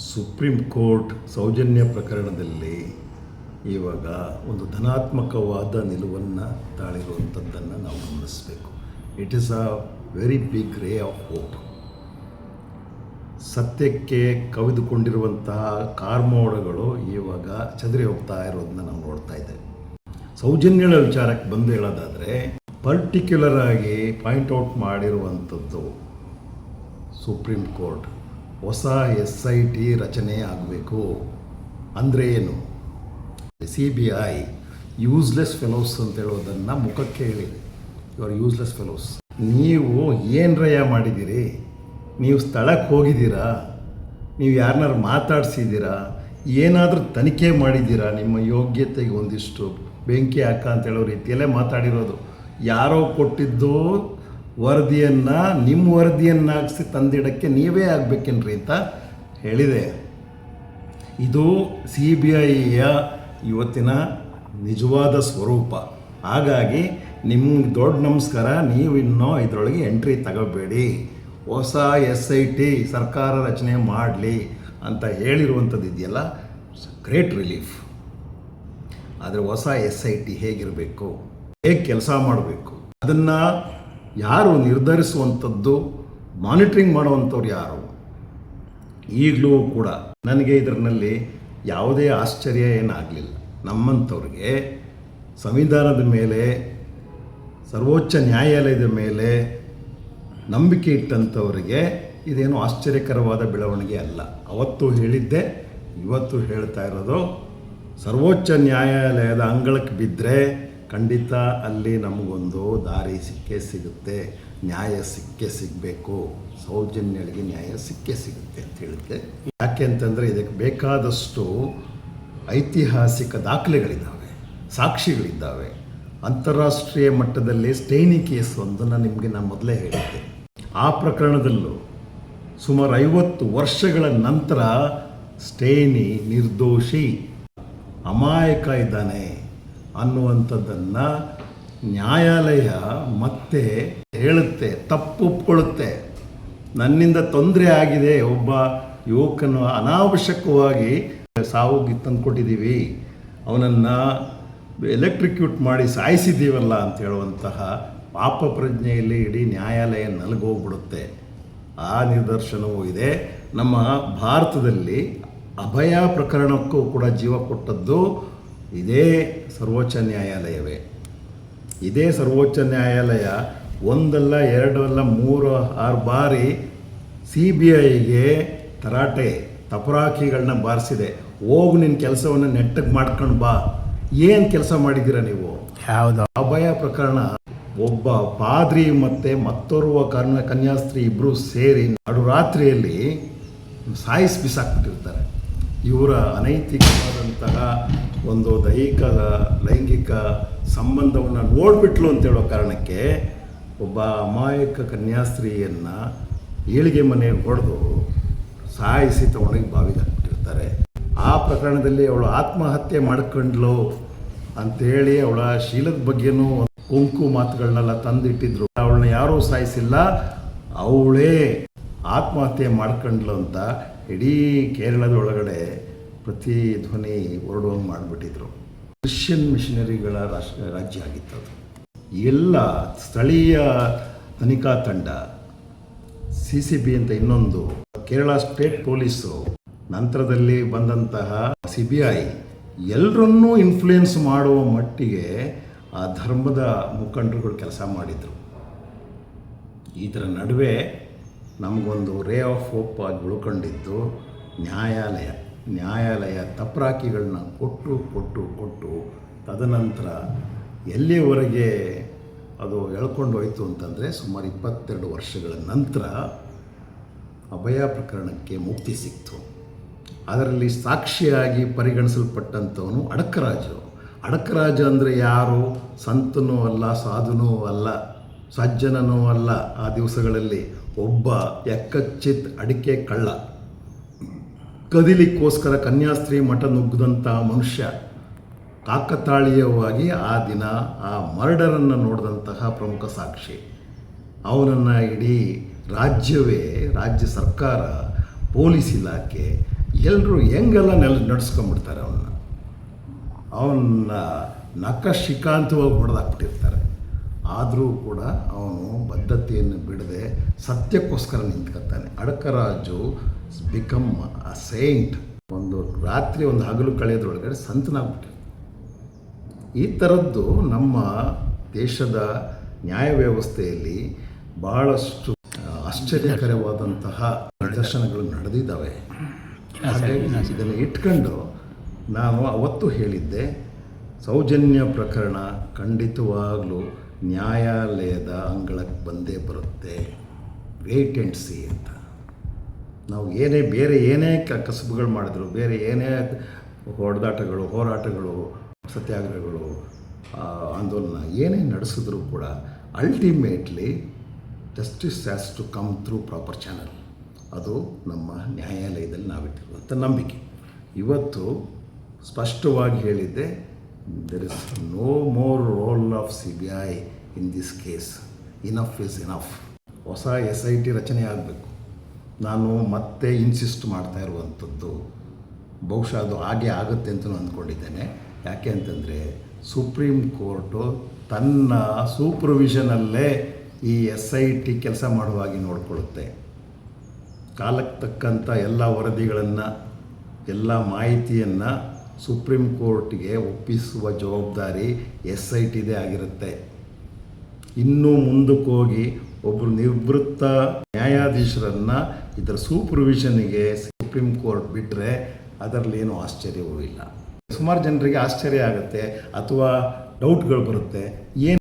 Supreme court Soujanya ಪ್ರಕರಣದಲ್ಲಿ ಇವಾಗ ಒಂದು ಧನಾತ್ಮಕವಾದ ನಿಲುವನ್ನು ತಾಳಿರುವಂಥದ್ದನ್ನು ನಾವು ಗಮನಿಸಬೇಕು. It is a very big ray of hope. ಸತ್ಯಕ್ಕೆ ಕವಿದುಕೊಂಡಿರುವಂತಹ ಕಾರ್ಮೋಡಗಳು ಇವಾಗ ಚದರಿ ಹೋಗ್ತಾ ಇರೋದನ್ನ ನಾವು ನೋಡ್ತಾ ಇದ್ದೇವೆ. ಸೌಜನ್ಯಗಳ ವಿಚಾರಕ್ಕೆ ಬಂದು ಹೇಳೋದಾದರೆ ಪರ್ಟಿಕ್ಯುಲರ್ ಆಗಿ ಪಾಯಿಂಟ್ ಔಟ್ ಮಾಡಿರುವಂಥದ್ದು ಸುಪ್ರೀಂ ಕೋರ್ಟ್ ಹೊಸ SIT ರಚನೆ ಆಗಬೇಕು. ಅಂದರೆ ಏನು? CBI ಯೂಸ್ಲೆಸ್ ಫೆಲೋಸ್ ಅಂತ ಹೇಳೋದನ್ನು ಮುಖಕ್ಕೆ ಹೇಳಿದೆ. ಇವರು ಯೂಸ್ಲೆಸ್ ಫೆಲೋಸ್. ನೀವು ಏನರಯ್ಯ ಮಾಡಿದ್ದೀರಿ? ನೀವು ಸ್ಥಳಕ್ಕೆ ಹೋಗಿದ್ದೀರಾ? ನೀವು ಯಾರನ್ನಾರು ಮಾತಾಡಿಸಿದ್ದೀರಾ? ಏನಾದರೂ ತನಿಖೆ ಮಾಡಿದ್ದೀರಾ? ನಿಮ್ಮ ಯೋಗ್ಯತೆಗೆ ಒಂದಿಷ್ಟು ಬೆಂಕಿ ಹಾಕ ಅಂತ ಹೇಳೋ ರೀತಿಯಲ್ಲೇ ಮಾತಾಡಿರೋದು. ಯಾರೋ ಕೊಟ್ಟಿದ್ದು ವರದಿಯನ್ನು ನಿಮ್ಮ ವರದಿಯನ್ನಾಗಿಸಿ ತಂದಿಡಕ್ಕೆ ನೀವೇ ಆಗಬೇಕೇನ್ರಿ ಅಂತ ಹೇಳಿದೆ. ಇದು CBIಯ ಇವತ್ತಿನ ನಿಜವಾದ ಸ್ವರೂಪ. ಹಾಗಾಗಿ ನಿಮ್ಗೆ ದೊಡ್ಡ ನಮಸ್ಕಾರ. ನೀವು ಇನ್ನೂ ಇದರೊಳಗೆ ಎಂಟ್ರಿ ತಗೋಬೇಡಿ. ಹೊಸ SIT ಸರ್ಕಾರ ರಚನೆ ಮಾಡಲಿ ಅಂತ ಹೇಳಿರುವಂಥದ್ದು ಇದೆಯಲ್ಲ, ಗ್ರೇಟ್ ರಿಲೀಫ್. ಆದರೆ ಹೊಸ SIT ಹೇಗಿರಬೇಕು, ಹೇಗೆ ಕೆಲಸ ಮಾಡಬೇಕು, ಅದನ್ನು ಯಾರು ನಿರ್ಧರಿಸುವಂಥದ್ದು, ಮಾನಿಟ್ರಿಂಗ್ ಮಾಡುವಂಥವ್ರು ಯಾರು? ಈಗಲೂ ಕೂಡ ನನಗೆ ಇದರಲ್ಲಿ ಯಾವುದೇ ಆಶ್ಚರ್ಯ ಏನಾಗಲಿಲ್ಲ. ನಮ್ಮಂಥವ್ರಿಗೆ ಸಂವಿಧಾನದ ಮೇಲೆ, ಸರ್ವೋಚ್ಚ ನ್ಯಾಯಾಲಯದ ಮೇಲೆ ನಂಬಿಕೆ ಇಟ್ಟಂಥವರಿಗೆ ಇದೇನು ಆಶ್ಚರ್ಯಕರವಾದ ಬೆಳವಣಿಗೆ ಅಲ್ಲ. ಅವತ್ತು ಹೇಳಿದ್ದೆ, ಇವತ್ತು ಹೇಳ್ತಾ ಇರೋದು, ಸರ್ವೋಚ್ಚ ನ್ಯಾಯಾಲಯದ ಅಂಗಳಕ್ಕೆ ಬಿದ್ದರೆ ಖಂಡಿತ ಅಲ್ಲಿ ನಮಗೊಂದು ದಾರಿ ಸಿಕ್ಕೇ ಸಿಗುತ್ತೆ, ನ್ಯಾಯ ಸಿಕ್ಕೇ ಸಿಗಬೇಕು, ಸೌಜನ್ಯಗಳಿಗೆ ನ್ಯಾಯ ಸಿಕ್ಕೇ ಸಿಗುತ್ತೆ ಅಂತ ಹೇಳಿದ್ದೆ. ಯಾಕೆ ಅಂತಂದರೆ ಇದಕ್ಕೆ ಬೇಕಾದಷ್ಟು ಐತಿಹಾಸಿಕ ದಾಖಲೆಗಳಿದ್ದಾವೆ, ಸಾಕ್ಷಿಗಳಿದ್ದಾವೆ. ಅಂತಾರಾಷ್ಟ್ರೀಯ ಮಟ್ಟದಲ್ಲಿ ಸ್ಟೇನಿ ಕೇಸ್ ಒಂದನ್ನು ನಿಮಗೆ ನಾನು ಮೊದಲೇ ಹೇಳಿದ್ದೆ. ಆ ಪ್ರಕರಣದಲ್ಲೂ ಸುಮಾರು 50 ವರ್ಷಗಳ ನಂತರ ಸ್ಟೇನಿ ನಿರ್ದೋಷಿ, ಅಮಾಯಕ ಇದ್ದಾನೆ ಅನ್ನುವಂಥದ್ದನ್ನು ನ್ಯಾಯಾಲಯ ಮತ್ತೆ ಹೇಳುತ್ತೆ, ತಪ್ಪು ಒಪ್ಕೊಳ್ಳುತ್ತೆ. ನನ್ನಿಂದ ತೊಂದರೆ ಆಗಿದೆ, ಒಬ್ಬ ಯುವಕನು ಅನಾವಶ್ಯಕವಾಗಿ ಸಾವಿಗೆ ತಂದುಕೊಟ್ಟಿದ್ದೀವಿ, ಅವನನ್ನು ಎಲೆಕ್ಟ್ರಿಕ್ಯೂಟ್ ಮಾಡಿ ಸಾಯಿಸಿದ್ದೀವಲ್ಲ ಅಂತ ಹೇಳುವಂತಹ ಪಾಪ ಪ್ರಜ್ಞೆಯಲ್ಲಿ ಇಡೀ ನ್ಯಾಯಾಲಯ ನಲಗೋಗ್ಬಿಡುತ್ತೆ. ಆ ನಿದರ್ಶನವೂ ಇದೆ. ನಮ್ಮ ಭಾರತದಲ್ಲಿ ಅಭಯ ಪ್ರಕರಣಕ್ಕೂ ಕೂಡ ಜೀವ ಕೊಟ್ಟದ್ದು ಇದೇ ಸರ್ವೋಚ್ಚ ನ್ಯಾಯಾಲಯವೇ. ಇದೇ ಸರ್ವೋಚ್ಚ ನ್ಯಾಯಾಲಯ ಒಂದಲ್ಲ, ಎರಡಲ್ಲ, 3-6 ಬಾರಿ CBIಗೆ ತಪರಾಕಿಗಳನ್ನ ಬಾರಿಸಿದೆ. ಹೋಗು, ನಿನ್ನ ಕೆಲಸವನ್ನು ನೆಟ್ಟಗೆ ಮಾಡ್ಕೊಂಡು ಬಾ. ಏನು ಕೆಲಸ ಮಾಡಿದ್ದೀರಾ ನೀವು? ಯಾವುದು ಅಭಯ ಪ್ರಕರಣ, ಒಬ್ಬ ಪಾದ್ರಿ ಮತ್ತು ಮತ್ತೋರ್ವ ಕನ್ಯಾಸ್ತ್ರೀ ಇಬ್ಬರು ಸೇರಿ ನಡುರಾತ್ರಿಯಲ್ಲಿ ಬಿಸಾಕ್ಬಿಟ್ಟಿರ್ತಾರೆ. ಇವರ ಅನೈತಿಕವಾದಂತಹ ಒಂದು ಲೈಂಗಿಕ ಸಂಬಂಧವನ್ನು ನೋಡಿಬಿಟ್ಲು ಅಂತೇಳೋ ಕಾರಣಕ್ಕೆ ಒಬ್ಬ ಅಮಾಯಕ ಕನ್ಯಾಸ್ತ್ರೀಯನ್ನು ಏಳಿಗೆ ಮನೆಗೆ ಹೊಡೆದು ಸಾಯಿಸಿ ತಗೊಂಡೋಗಿ ಬಾವಿಗೆ ಹಾಕ್ಬಿಟ್ಟಿರ್ತಾರೆ. ಆ ಪ್ರಕರಣದಲ್ಲಿ ಅವಳು ಆತ್ಮಹತ್ಯೆ ಮಾಡ್ಕೊಂಡ್ಲು ಅಂಥೇಳಿ ಅವಳ ಶೀಲದ ಬಗ್ಗೆನೂ ಕೊಂಕು ಮಾತುಗಳನ್ನೆಲ್ಲ ತಂದಿಟ್ಟಿದ್ರು. ಅವಳನ್ನ ಯಾರೂ ಸಾಯಿಸಿಲ್ಲ, ಅವಳೇ ಆತ್ಮಹತ್ಯೆ ಮಾಡ್ಕೊಂಡ್ಲು ಅಂತ ಇಡೀ ಕೇರಳದ ಒಳಗಡೆ ಪ್ರತಿಧ್ವನಿ ಹೊರಡುವಂಗೆ ಮಾಡಿಬಿಟ್ಟಿದ್ರು. ಕ್ರಿಶ್ಚಿಯನ್ ಮಿಷನರಿಗಳ ರಾಜ್ಯ ಆಗಿತ್ತು ಅದು. ಎಲ್ಲ ಸ್ಥಳೀಯ ತನಿಖಾ ತಂಡ, CCB ಅಂತ ಇನ್ನೊಂದು, ಕೇರಳ ಸ್ಟೇಟ್ ಪೊಲೀಸು, ನಂತರದಲ್ಲಿ ಬಂದಂತಹ CBI ಎಲ್ಲರನ್ನೂ ಇನ್ಫ್ಲೂಯೆನ್ಸ್ ಮಾಡುವ ಮಟ್ಟಿಗೆ ಆ ಧರ್ಮದ ಮುಖಂಡರುಗಳು ಕೆಲಸ ಮಾಡಿದರು. ಇದರ ನಡುವೆ ನಮಗೊಂದು ರೇ ಆಫ್ ಹೋಪ್ ಆಗಿ ಉಳ್ಕೊಂಡಿದ್ದು ನ್ಯಾಯಾಲಯ ತಪರಾಕಿಗಳನ್ನ ಕೊಟ್ಟು ತದನಂತರ ಎಲ್ಲಿಯವರೆಗೆ ಅದು ಎಳ್ಕೊಂಡು ಹೋಯಿತು ಅಂತಂದರೆ ಸುಮಾರು 22 ವರ್ಷಗಳ ನಂತರ ಅಭಯ ಪ್ರಕರಣಕ್ಕೆ ಮುಕ್ತಿ ಸಿಕ್ತು. ಅದರಲ್ಲಿ ಸಾಕ್ಷಿಯಾಗಿ ಪರಿಗಣಿಸಲ್ಪಟ್ಟಂಥವನು ಅಡಕರಾಜ ಅಂದರೆ ಯಾರು? ಸಂತನೂ ಅಲ್ಲ, ಸಾಧುನೂ ಅಲ್ಲ, ಸಜ್ಜನನೂ ಅಲ್ಲ. ಆ ದಿವಸಗಳಲ್ಲಿ ಒಬ್ಬ ಎಕ್ಕಚ್ಚಿತ್ ಅಡಿಕೆ ಕಳ್ಳ, ಕದಿಲಿಕ್ಕೋಸ್ಕರ ಕನ್ಯಾಸ್ತ್ರೀ ಮಠ ನುಗ್ಗದಂಥ ಮನುಷ್ಯ, ಕಾಕತಾಳೀಯವಾಗಿ ಆ ದಿನ ಆ ಮರ್ಡರನ್ನು ನೋಡಿದಂತಹ ಪ್ರಮುಖ ಸಾಕ್ಷಿ. ಅವನನ್ನು ಇಡೀ ರಾಜ್ಯ ಸರ್ಕಾರ, ಪೊಲೀಸ್ ಇಲಾಖೆ ಎಲ್ಲರೂ ಹೆಂಗೆಲ್ಲ ನಡೆಸ್ಕೊಂಬಿಡ್ತಾರೆ ಅವನ್ನ ನಖ ಶಿಕಾಂತವಾಗಿ ಹೊಡೆದಾಕ್ಬಿಟ್ಟಿರ್ತಾರೆ. ಆದರೂ ಕೂಡ ಅವನು ಬದ್ಧತೆಯನ್ನು ಬಿಡದೆ ಸತ್ಯಕ್ಕೋಸ್ಕರ ನಿಂತ್ಕೊತಾನೆ. ಅಡಕರಾಜು ಬಿಕಮ್ ಅ ಸೇಂಟ್. ಒಂದು ರಾತ್ರಿ ಒಂದು ಹಗಲು ಕಳೆಯೋದ್ರೊಳಗಡೆ ಸಂತನಾಗ್ಬಿಟ್ಟಿರ್ತಾನೆ. ಈ ಥರದ್ದು ನಮ್ಮ ದೇಶದ ನ್ಯಾಯ ವ್ಯವಸ್ಥೆಯಲ್ಲಿ ಭಾಳಷ್ಟು ಆಶ್ಚರ್ಯಕರವಾದಂತಹ ನಿದರ್ಶನಗಳು ನಡೆದಿದ್ದಾವೆ. ಹಾಗಾಗಿ ಇದನ್ನು ಇಟ್ಕೊಂಡು ನಾನು ಅವತ್ತು ಹೇಳಿದ್ದೆ, ಸೌಜನ್ಯ ಪ್ರಕರಣ ಖಂಡಿತವಾಗಲೂ ನ್ಯಾಯಾಲಯದ ಅಂಗಳಕ್ಕೆ ಬಂದೇ ಬರುತ್ತೆ, ವೇಟ್ ಆ್ಯಂಡ್ ಸಿ ಅಂತ. ನಾವು ಬೇರೆ ಏನೇ ಕಸಬುಗಳು ಮಾಡಿದ್ರು, ಬೇರೆ ಏನೇ ಹೊಡೆದಾಟಗಳು, ಹೋರಾಟಗಳು, ಸತ್ಯಾಗ್ರಹಗಳು, ಆಂದೋಲನ ಏನೇ ನಡೆಸಿದ್ರು ಕೂಡ ultimately justice has to come through proper channel. ಅದು ನಮ್ಮ ನ್ಯಾಯಾಲಯದಲ್ಲಿ ನಾವಿಟ್ಟಿರುವಂಥ ನಂಬಿಕೆ. ಇವತ್ತು ಸ್ಪಷ್ಟವಾಗಿ ಹೇಳಿದ್ದೆ, there is no more role of CBI in this case. Enough is enough. ಹೊಸ SIT ರಚನೆ ಆಗಬೇಕು. ನಾನು ಮತ್ತೆ ಇನ್ಸಿಸ್ಟ್ ಮಾಡ್ತಾ ಇರುವಂಥದ್ದು, ಬಹುಶಃ ಅದು ಹಾಗೆ ಆಗುತ್ತೆ ಅಂತಲೂ ಅಂದ್ಕೊಂಡಿದ್ದೇನೆ. ಯಾಕೆ ಅಂತಂದರೆ ಸುಪ್ರೀಂ ಕೋರ್ಟು ತನ್ನ ಸೂಪರ್ವಿಷನಲ್ಲೇ ಈ SIT ಕೆಲಸ ಮಾಡುವಾಗಿ ನೋಡಿಕೊಳ್ಳುತ್ತೆ. ಕಾಲಕ್ಕೆ ತಕ್ಕಂಥ ಎಲ್ಲ ವರದಿಗಳನ್ನು, ಎಲ್ಲ ಮಾಹಿತಿಯನ್ನು ಸುಪ್ರೀಂ ಕೋರ್ಟ್ಗೆ ಒಪ್ಪಿಸುವ ಜವಾಬ್ದಾರಿ SITದೇ ಆಗಿರುತ್ತೆ. ಇನ್ನೂ ಮುಂದಕ್ಕೆ ಹೋಗಿ ಒಬ್ಬರು ನಿವೃತ್ತ ನ್ಯಾಯಾಧೀಶರನ್ನು ಇದರ ಸೂಪರ್ವಿಷನ್ಗೆ ಸುಪ್ರೀಂ ಕೋರ್ಟ್ ಬಿಟ್ಟರೆ ಅದರಲ್ಲಿ ಏನೂ ಆಶ್ಚರ್ಯವೂ ಇಲ್ಲ. ಸುಮಾರು ಜನರಿಗೆ ಆಶ್ಚರ್ಯ ಆಗುತ್ತೆ ಅಥವಾ ಡೌಟ್ಗಳು ಬರುತ್ತೆ. ಏನು